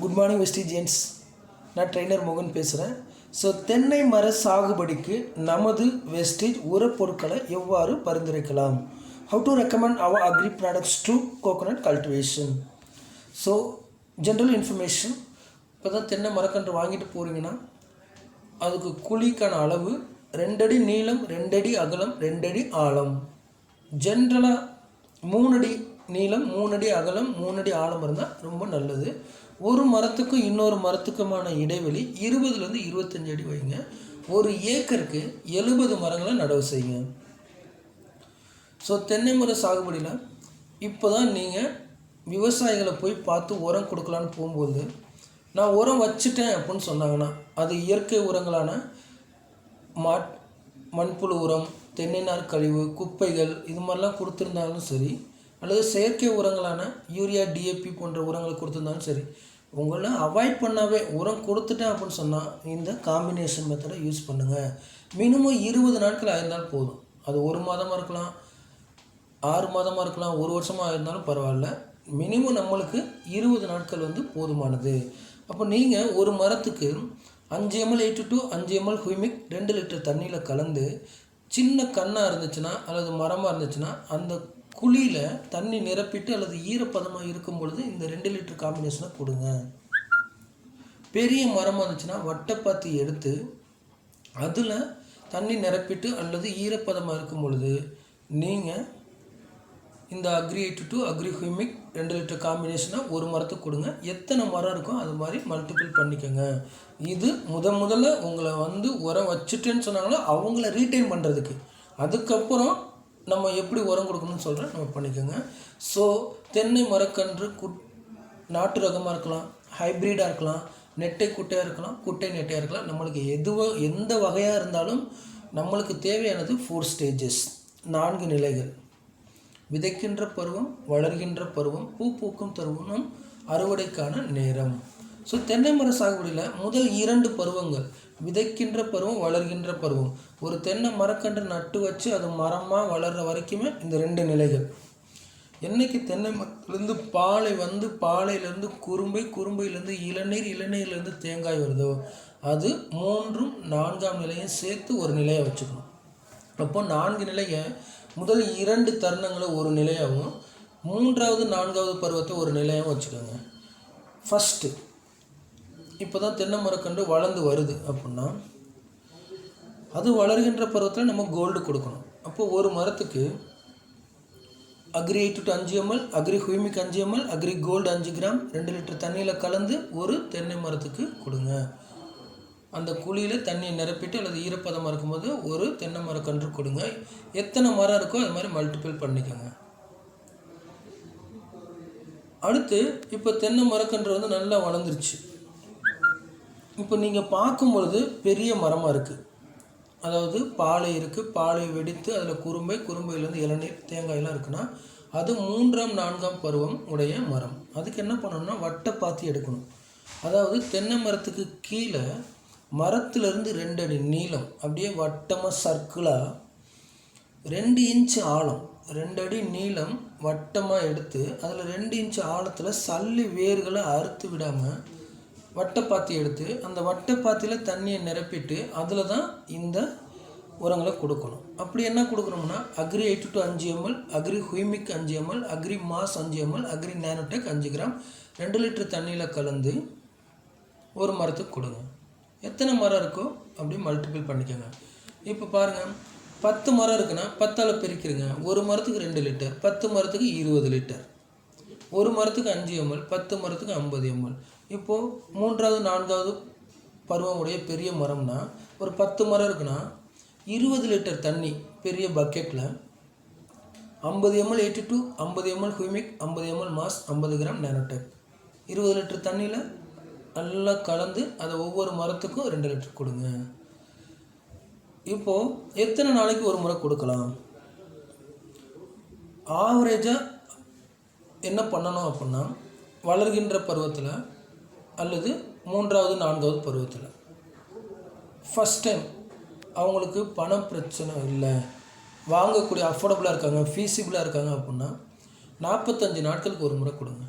Good morning வெஸ்டிஜியன்ஸ். நான் trainer மோகன் பேசுகிறேன். ஸோ தென்னை மர சாகுபடிக்கு நமது வெஸ்டேஜ் உரப்பொருட்களை எவ்வாறு பரிந்துரைக்கலாம்? How to recommend our agri products to coconut cultivation. So general information, இப்போ தான் தென்னை மரக்கன்று வாங்கிட்டு போகிறீங்கன்னா அதுக்கு குழிக்கான அளவு 2 அடி நீளம், 2 அடி அகலம், 2 அடி ஆழம். ஜென்ரலாக 3 அடி நீளம், 3 அடி அகலம், 3 அடி ஆழம் இருந்தால் ரொம்ப நல்லது. ஒரு மரத்துக்கும் இன்னொரு மரத்துக்குமான இடைவெளி 20லேருந்து 25 அடி வைங்க. ஒரு ஏக்கருக்கு 70 மரங்களை நடவு செய்யுங்க. ஸோ தென்னை மர சாகுபடியில் இப்போ தான் நீங்கள் விவசாயிகளை போய் பார்த்து உரம் கொடுக்கலான்னு போகும்போது, நான் உரம் வச்சுட்டேன் அப்படின்னு சொன்னாங்கன்னா அது இயற்கை உரங்களான மண்புழு உரம், தென்னை நார் கழிவு, குப்பைகள் இது மாதிரிலாம் கொடுத்துருந்தாலும் சரி, அல்லது செயற்கை உரங்களான யூரியா, டிஏபி போன்ற உரங்களை கொடுத்துருந்தாலும் சரி, உங்களை அவாய்ட் பண்ணாவே உரம் கொடுத்துட்டேன் அப்படின்னு சொன்னால் இந்த காம்பினேஷன் மெத்தடை யூஸ் பண்ணுங்கள். மினிமம் 20 நாட்கள் ஆயிருந்தாலும் போதும். அது 1 மாதமாக இருக்கலாம், 6 மாதமாக இருக்கலாம், 1 வருஷமாக இருந்தாலும் பரவாயில்ல. மினிமம் நம்மளுக்கு 20 நாட்கள் போதுமானது. அப்போ நீங்கள் ஒரு மரத்துக்கு 5 ml 8 to 5 ml ஹுமிக் 2 லிட்டர் தண்ணியில் கலந்து, சின்ன கண்ணாக இருந்துச்சுன்னா அல்லது மரமாக இருந்துச்சுன்னா அந்த குழியில் தண்ணி நிரப்பிட்டு அல்லது ஈரப்பதமாக இருக்கும் பொழுது இந்த 2 லிட்டர் காம்பினேஷனை கொடுங்க. பெரிய மரமாக இருந்துச்சுன்னா வட்டைப்பாத்தி எடுத்து அதில் தண்ணி நிரப்பிட்டு அல்லது ஈரப்பதமாக இருக்கும் பொழுது நீங்கள் இந்த அக்ரி 8 to அக்ரி ஹுமிக் 2 லிட்டர் காம்பினேஷனை ஒரு மரத்துக்கு கொடுங்க. எத்தனை மரம் இருக்கோ அது மாதிரி மல்டிபிள் பண்ணிக்கோங்க. இது முதல்ல உங்களை உரம் வச்சுட்டேன்னு சொன்னாங்களோ அவங்கள ரீட்டைன் பண்ணுறதுக்கு. அதுக்கப்புறம் நம்ம எப்படி உரம் கொடுக்கணும்னு சொல்கிறேன், நம்ம பண்ணிக்கோங்க. ஸோ தென்னை மரக்கன்று நாட்டு ரகமாக இருக்கலாம், ஹைப்ரிடாக இருக்கலாம், நெட்டை குட்டையாக இருக்கலாம், குட்டை நெட்டையாக இருக்கலாம். நம்மளுக்கு எந்த வகையாக இருந்தாலும் நம்மளுக்கு தேவையானது 4 ஸ்டேஜஸ், 4 நிலைகள்: விதைக்கின்ற பருவம், வளர்கின்ற பருவம், பூ பூக்கும் தருவம், அறுவடைக்கான நேரம். ஸோ தென்னை மர சாகுபடியில் முதல் 2 பருவங்கள், விதைக்கின்ற பருவம், வளர்கின்ற பருவம். ஒரு தென்னை மரக்கன்று நட்டு வச்சு அது மரமாக வளர்கிற வரைக்குமே இந்த 2 நிலைகள். என்றைக்கு தென்னை மரத்துலேருந்து பாலை பாலையிலேருந்து குறும்பை, குறும்பையிலேருந்து இளநீர், இளநீர்லேருந்து தேங்காய் வருதோ அது 3ம் 4ஆம் நிலையும் சேர்த்து ஒரு நிலையை வச்சுக்கணும். அப்போ 4 நிலையை முதல் 2 தருணங்களை ஒரு நிலையாகவும், 3வது 4வது பருவத்தை ஒரு நிலையாகவும் வச்சுக்கோங்க. ஃபஸ்ட்டு இப்போ தான் தென்னை மரக்கன்று வளர்ந்து வருது அப்படின்னா அது வளர்கின்ற பருவத்தில் நம்ம கோல்டு கொடுக்கணும். அப்போது ஒரு மரத்துக்கு agri 8 to 5 ml, agri humic 5 ml, agri gold 5 gram 2 litre தண்ணியில் கலந்து ஒரு தென்னை மரத்துக்கு கொடுங்க. அந்த குழியில் தண்ணியை நிரப்பிட்டு அல்லது ஈரப்பதமாக இருக்கும்போது ஒரு தென்னை மரக்கன்று கொடுங்க. எத்தனை மரம் இருக்கோ அது மாதிரி மல்டிபிள் பண்ணிக்கோங்க. அடுத்து இப்போ தென்னை மரக்கன்று நல்லா வளர்ந்துருச்சு. இப்போ நீங்கள் பார்க்கும் பொழுது பெரிய மரமாக இருக்குது, அதாவது பாலை இருக்குது, பாலை வெடித்து அதில் குறும்பையிலேருந்து இளநீர், தேங்காயெல்லாம் இருக்குன்னா அது 3ஆம் 4ஆம் பருவம் உடைய மரம். அதுக்கு என்ன பண்ணணும்னா வட்டைப்பாத்தி எடுக்கணும். அதாவது தென்னை மரத்துக்கு கீழே மரத்துலேருந்து 2 அடி நீளம், அப்படியே வட்டமாக சர்க்கிளாக 2 இன்ச் ஆழம், 2 அடி நீளம் வட்டமாக எடுத்து அதில் 2 இன்ச் ஆழத்தில் சல்லி வேர்களை அறுத்து விடாமல் வட்டைப்பாத்தி எடுத்து அந்த வட்டைப்பாத்தியில் தண்ணியை நிரப்பிட்டு அதில் தான் இந்த உரங்களை கொடுக்கணும். அப்படி என்ன கொடுக்கணும்னா agri 8 to 5 ml, agri humic 5 ml, agri mass 5 ml, agri nanotech 5 gram 2 litre தண்ணியில் கலந்து ஒரு மரத்துக்கு கொடுங்க. எத்தனை மரம் இருக்கோ அப்படி மல்டிபிள் பண்ணிக்கோங்க. இப்போ பாருங்கள், 10 மரம் இருக்குன்னா 10ஆல் பிரிக்கிறங்க. ஒரு மரத்துக்கு 2 லிட்டர், 10 மரத்துக்கு 20 லிட்டர், ஒரு மரத்துக்கு 5 ml, 10 மரத்துக்கு 50 ml. இப்போது 3வது 4வது பருவம் உடைய பெரிய மரம்னா ஒரு 10 மரம் இருக்குன்னா 20 லிட்டர் தண்ணி பெரிய பக்கெட்டில் 50 ml 8 to 50 ml ஹுமிக், 50 ml mass, 50 gram nanotech 20 litre தண்ணியில் நல்லா கலந்து அதை ஒவ்வொரு மரத்துக்கும் 2 லிட்டர் கொடுங்க. இப்போது எத்தனை நாளைக்கு ஒரு முறை கொடுக்கலாம்? ஆவரேஜாக என்ன பண்ணணும் அப்படின்னா வளர்கின்ற பருவத்தில் அல்லது 3வது 4வது பருவத்தில் ஃபஸ்ட் டைம் அவங்களுக்கு பண பிரச்சனை இல்லை, வாங்கக்கூடிய அஃபோர்டபுளாக இருக்காங்க, ஃபீஸிபிளாக இருக்காங்க அப்படின்னா 45 நாட்களுக்கு ஒரு முறை கொடுங்க.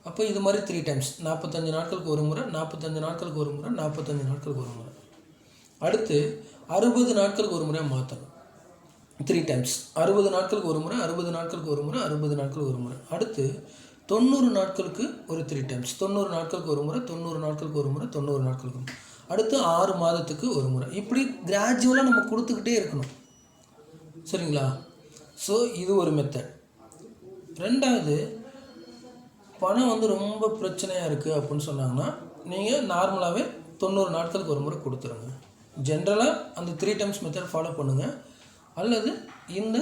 அப்போ இது மாதிரி 3 டைம்ஸ் 45 நாட்களுக்கு ஒரு முறை, 45 நாட்களுக்கு ஒரு முறை, 45 நாட்களுக்கு ஒரு முறை. அடுத்து 60 நாட்களுக்கு ஒரு முறையாக மாற்றணும். 3 டைம்ஸ் 60 நாட்களுக்கு ஒரு முறை, 60 நாட்களுக்கு ஒரு முறை, 60 நாட்களுக்கு ஒரு முறை. அடுத்து 90 நாட்களுக்கு ஒரு 3 டைம்ஸ் 90 நாட்களுக்கு ஒரு முறை, 90 நாட்களுக்கு ஒரு முறை, 90 நாட்களுக்கு ஒரு முறை. அடுத்து 6 மாதத்துக்கு ஒரு முறை. இப்படி கிராஜுவலாக நம்ம கொடுத்துக்கிட்டே இருக்கணும். சரிங்களா? ஸோ இது ஒரு மெத்தட். ரெண்டாவது, பணம் வந்து ரொம்ப பிரச்சனையாக இருக்குது அப்படின்னு சொன்னாங்கன்னா நீங்கள் நார்மலாகவே 90 நாட்களுக்கு ஒரு முறை கொடுத்துருங்க. ஜென்ரலாக அந்த 3 டைம்ஸ் மெத்தட் ஃபாலோ பண்ணுங்கள், அல்லது இந்த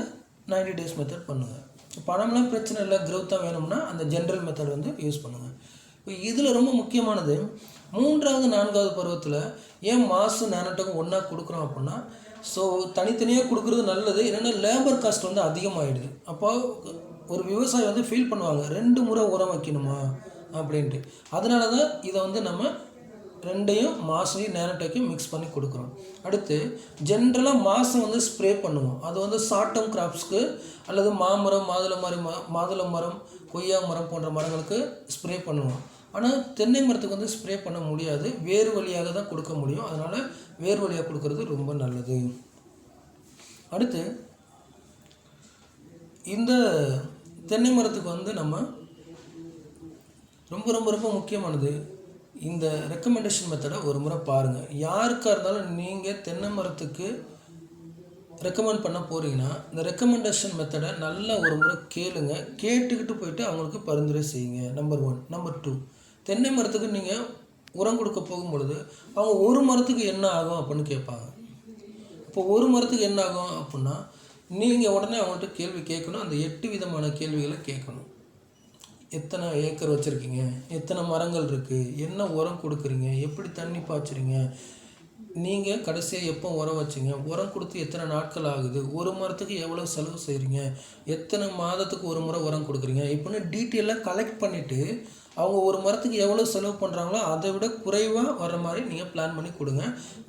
90 டேஸ் மெத்தட் பண்ணுங்கள். பணம்லாம் பிரச்சனை இல்லை, க்ரோத்தாக வேணும்னா அந்த ஜென்ரல் மெத்தட் வந்து யூஸ் பண்ணுங்கள். இப்போ இதில் ரொம்ப முக்கியமானது 3வது 4வது பருவத்தில் ஏன் மாசும் நேனோடெக்கும் ஒன்றா கொடுக்குறோம் அப்படின்னா, ஸோ தனித்தனியாக கொடுக்குறது நல்லது. என்னென்னா லேபர் காஸ்ட் வந்து அதிகமாகிடுது. அப்போ ஒரு விவசாயி வந்து ஃபீல் பண்ணுவாங்க 2 முறை உரம் வைக்கணுமா அப்படின்ட்டு. அதனால தான் இதை வந்து நம்ம 2யும் மாசையும் நேனோடெக்கையும் மிக்ஸ் பண்ணி கொடுக்குறோம். அடுத்து ஜென்ரலாக மாதம் வந்து ஸ்ப்ரே பண்ணுவோம். அது வந்து ஷார்ட் டேர்ம் கிராப்ஸ்க்கு அல்லது மாமரம், மாதுளை மரம், கொய்யா மரம் போன்ற மரங்களுக்கு ஸ்ப்ரே பண்ணுவோம். ஆனால் தென்னை மரத்துக்கு வந்து ஸ்ப்ரே பண்ண முடியாது, வேறு வழியாக தான் கொடுக்க முடியும். அதனால் வேறு வழியாக கொடுக்கறது ரொம்ப நல்லது. அடுத்து இந்த தென்னை மரத்துக்கு வந்து நம்ம ரொம்ப ரொம்ப ரொம்ப முக்கியமானது இந்த ரெக்கமெண்டேஷன் மெத்தடை ஒரு முறை பாருங்கள். யாருக்காக இருந்தாலும் நீங்கள் தென்னை மரத்துக்கு ரெக்கமெண்ட் பண்ண போகிறீங்கன்னா இந்த ரெக்கமெண்டேஷன் மெத்தடை நல்லா ஒரு முறை கேளுங்க. கேட்டுக்கிட்டு போயிட்டு அவங்களுக்கு பரிந்துரை செய்யுங்க. நம்பர் 1. நம்பர் 2, தென்னை மரத்துக்கு நீங்கள் உரம் கொடுக்க போகும்பொழுது அவங்க ஒரு மரத்துக்கு என்ன ஆகும் அப்படின்னு கேட்பாங்க. இப்போ ஒரு மரத்துக்கு என்ன ஆகும் அப்படின்னா நீங்கள் உடனே அவங்கள்ட்ட கேள்வி கேட்கணும். அந்த 8 விதமான கேள்விகளை கேட்கணும். எத்தனை ஏக்கர் வச்சுருக்கீங்க, எத்தனை மரங்கள் இருக்குது, என்ன உரம் கொடுக்குறீங்க, எப்படி தண்ணி பாய்ச்சுறீங்க, நீங்கள் கடைசியாக எப்போ உரம் வச்சிங்க, உரம் கொடுத்து எத்தனை நாட்கள் ஆகுது, ஒரு மரத்துக்கு எவ்வளோ செலவு செய்கிறீங்க, எத்தனை மாதத்துக்கு ஒரு முறை உரம் கொடுக்குறீங்க, இப்படின்னு டீட்டெயிலாக கலெக்ட் பண்ணிவிட்டு அவங்க ஒரு மரத்துக்கு எவ்வளோ செலவு பண்ணுறாங்களோ அதை விட குறைவாக வர்ற மாதிரி நீங்கள் பிளான் பண்ணி கொடுங்க.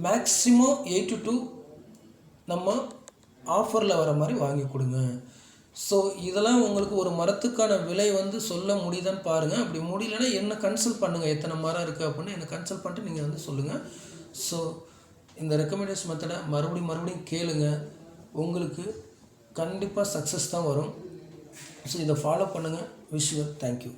மேக்ஸிமம் 8 to 2 நம்ம ஆஃபரில் வர மாதிரி வாங்கி கொடுங்க. ஸோ இதெல்லாம் உங்களுக்கு ஒரு மரத்துக்கான விலை வந்து சொல்ல முடியுதான்னு பாருங்கள். அப்படி முடியலன்னா என்னை கன்சல்ட் பண்ணுங்கள், எத்தனை மரம் இருக்குது அப்படின்னு என்னை கன்சல்ட் பண்ணிட்டு நீங்கள் வந்து சொல்லுங்கள். ஸோ இந்த ரெக்கமெண்டேஷன் மெத்தடை மறுபடியும் கேளுங்க. உங்களுக்கு கண்டிப்பாக சக்ஸஸ் தான் வரும். ஸோ இதை ஃபாலோ பண்ணுங்கள். Wish you. தேங்க்யூ.